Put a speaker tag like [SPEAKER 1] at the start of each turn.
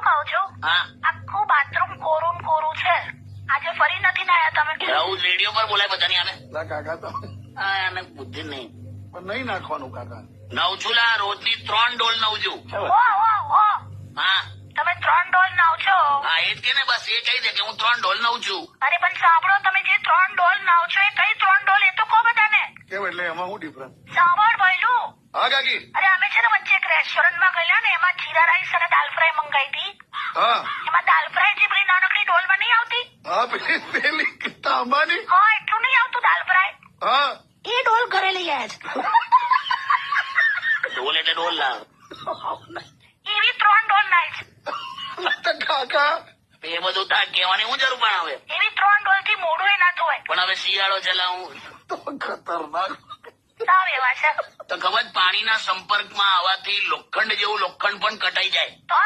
[SPEAKER 1] શું કહું છું?
[SPEAKER 2] હા
[SPEAKER 1] આખું બાથરૂમ કોરું ને કોરું છે. આજે ફરી નથી નાયા તમે?
[SPEAKER 2] આવું રેડિયો પર બોલાય બધાની આવે.
[SPEAKER 3] લા કાકા તો
[SPEAKER 2] હા એને બુદ્ધિ નહીં.
[SPEAKER 3] પણ નહીં નાખવાનું કાકા.
[SPEAKER 2] નવ છું લા, રોજની 3 ડોલ નવ છું.
[SPEAKER 1] ઓ
[SPEAKER 2] હા
[SPEAKER 1] તમે 3 ડોલ નાવ છો?
[SPEAKER 2] હા એ જ કે ને, બસ એ કહી દે કે હું 3 ડોલ નવ છું.
[SPEAKER 1] અરે પણ સાંભળો, તમે જે 3 ડોલ નાવ છો એ કઈ 3 ડોલ એ તો કહો બધાને.
[SPEAKER 3] કેમ એટલે એમાં શું ડિફરન્સ?
[SPEAKER 1] સાંભળ ભઈલું.
[SPEAKER 3] હા કાકી.
[SPEAKER 1] અરે અમે છે ને વચ્ચે એક રેસ્ટોરન્ટમાં ગયેલા ને, એમાં જીરા રાઈસ અને દાલ ફ્રાય મંગાઈ હતી.
[SPEAKER 3] હા
[SPEAKER 1] એમાં દાલ ફ્રાય જે પેલી નાનકડી ડોલમાં નહીં આવતી?
[SPEAKER 3] હા પેલી તાંબાની.
[SPEAKER 1] હા, એટલું નહીં આવતું દાલ ફ્રાય.
[SPEAKER 3] હા
[SPEAKER 1] એ ડોલ ઘરે લઈ આવ્યા છે.
[SPEAKER 2] ડોલ એટલે ડોલ લાવ.
[SPEAKER 1] એવી 3 ડોલ લાવી છે.
[SPEAKER 3] તો કાકા
[SPEAKER 2] એ બધું તાર કહેવાની હું જરૂર પણ આવે.
[SPEAKER 1] એવી 3 ડોલ થી મોઢું એ ના ધોવાય.
[SPEAKER 2] પણ હવે શિયાળો ચલાવું
[SPEAKER 3] તો ખતરનાક.
[SPEAKER 1] સાવ એવા છે.
[SPEAKER 2] તો ખબર પાણીના સંપર્કમાં આવવાથી લોખંડ જેવું લોખંડ પણ કટાઈ જાય.
[SPEAKER 1] તો